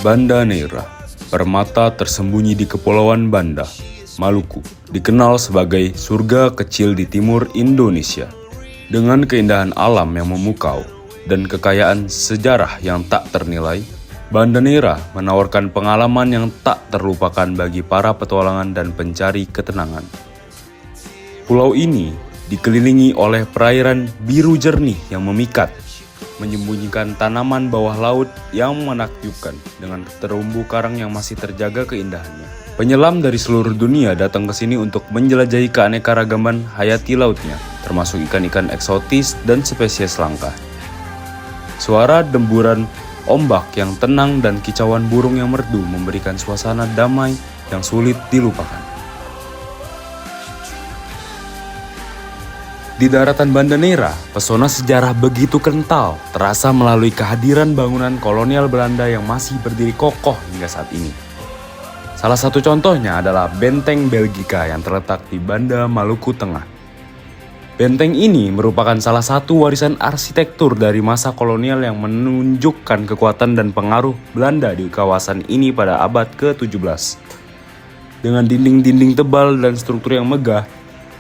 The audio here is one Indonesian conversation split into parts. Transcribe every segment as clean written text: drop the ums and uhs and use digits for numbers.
Banda Neira, permata tersembunyi di Kepulauan Banda, Maluku, dikenal sebagai surga kecil di timur Indonesia. Dengan keindahan alam yang memukau dan kekayaan sejarah yang tak ternilai, Banda Neira menawarkan pengalaman yang tak terlupakan bagi para petualangan dan pencari ketenangan. Pulau ini dikelilingi oleh perairan biru jernih yang memikat, menyembunyikan tanaman bawah laut yang menakjubkan dengan terumbu karang yang masih terjaga keindahannya. Penyelam dari seluruh dunia datang ke sini untuk menjelajahi keanekaragaman hayati lautnya, termasuk ikan-ikan eksotis dan spesies langka. Suara demburan ombak yang tenang dan kicauan burung yang merdu memberikan suasana damai yang sulit dilupakan. Di daratan Banda Neira, pesona sejarah begitu kental terasa melalui kehadiran bangunan kolonial Belanda yang masih berdiri kokoh hingga saat ini. Salah satu contohnya adalah Benteng Belgika yang terletak di Banda, Maluku Tengah. Benteng ini merupakan salah satu warisan arsitektur dari masa kolonial yang menunjukkan kekuatan dan pengaruh Belanda di kawasan ini pada abad ke-17. Dengan dinding-dinding tebal dan struktur yang megah,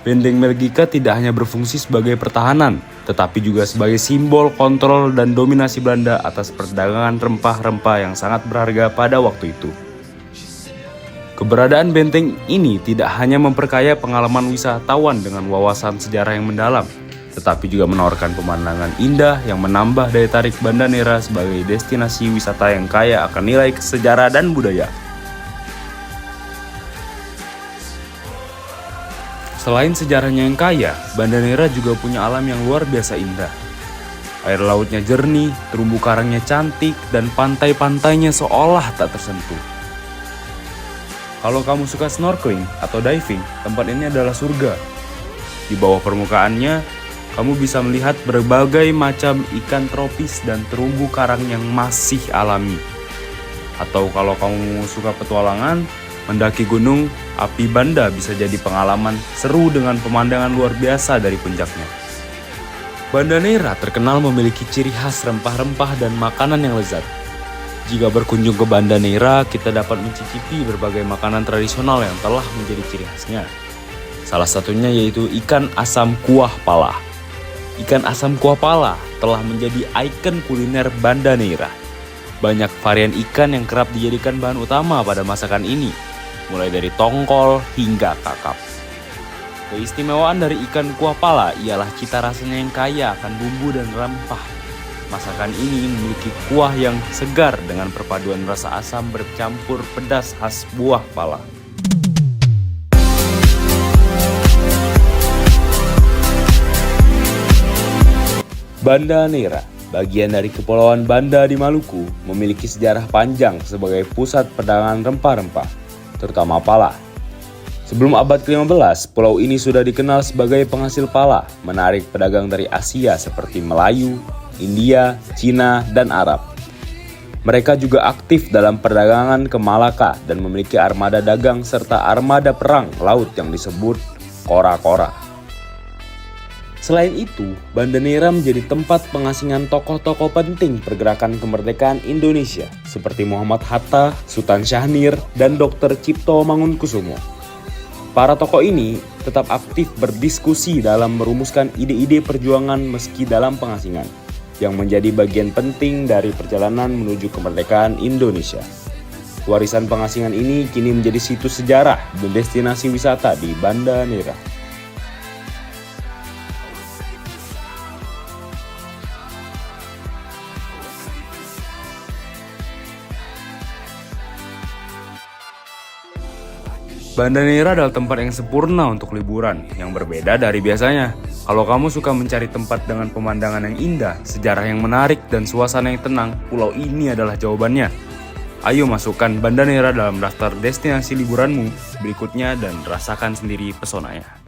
Benteng Belgika tidak hanya berfungsi sebagai pertahanan, tetapi juga sebagai simbol kontrol dan dominasi Belanda atas perdagangan rempah-rempah yang sangat berharga pada waktu itu. Keberadaan benteng ini tidak hanya memperkaya pengalaman wisatawan dengan wawasan sejarah yang mendalam, tetapi juga menawarkan pemandangan indah yang menambah daya tarik Banda Neira sebagai destinasi wisata yang kaya akan nilai sejarah dan budaya. Selain sejarahnya yang kaya, Banda Neira juga punya alam yang luar biasa indah. Air lautnya jernih, terumbu karangnya cantik, dan pantai-pantainya seolah tak tersentuh. Kalau kamu suka snorkeling atau diving, tempat ini adalah surga. Di bawah permukaannya, kamu bisa melihat berbagai macam ikan tropis dan terumbu karang yang masih alami. Atau kalau kamu suka petualangan, mendaki gunung api Banda bisa jadi pengalaman seru dengan pemandangan luar biasa dari puncaknya. Banda Neira terkenal memiliki ciri khas rempah-rempah dan makanan yang lezat. Jika berkunjung ke Banda Neira, kita dapat mencicipi berbagai makanan tradisional yang telah menjadi ciri khasnya. Salah satunya yaitu ikan asam kuah pala. Ikan asam kuah pala telah menjadi ikon kuliner Banda Neira. Banyak varian ikan yang kerap dijadikan bahan utama pada masakan ini, mulai dari tongkol hingga kakap. Keistimewaan dari ikan kuah pala ialah cita rasanya yang kaya akan bumbu dan rempah. Masakan ini memiliki kuah yang segar dengan perpaduan rasa asam bercampur pedas khas buah pala. Banda Neira, bagian dari Kepulauan Banda di Maluku, memiliki sejarah panjang sebagai pusat perdagangan rempah-rempah, terutama pala. Sebelum abad ke-15, pulau ini sudah dikenal sebagai penghasil pala, menarik pedagang dari Asia seperti Melayu, India, Cina, dan Arab. Mereka juga aktif dalam perdagangan ke Malaka dan memiliki armada dagang serta armada perang laut yang disebut kora-kora. Selain itu, Banda Neira menjadi tempat pengasingan tokoh-tokoh penting pergerakan kemerdekaan Indonesia seperti Muhammad Hatta, Sultan Syahrir, dan Dr. Cipto Mangunkusumo. Para tokoh ini tetap aktif berdiskusi dalam merumuskan ide-ide perjuangan meski dalam pengasingan, yang menjadi bagian penting dari perjalanan menuju kemerdekaan Indonesia. Warisan pengasingan ini kini menjadi situs sejarah dan destinasi wisata di Banda Neira. Banda Neira adalah tempat yang sempurna untuk liburan, yang berbeda dari biasanya. Kalau kamu suka mencari tempat dengan pemandangan yang indah, sejarah yang menarik, dan suasana yang tenang, pulau ini adalah jawabannya. Ayo masukkan Banda Neira dalam daftar destinasi liburanmu berikutnya dan rasakan sendiri pesonanya.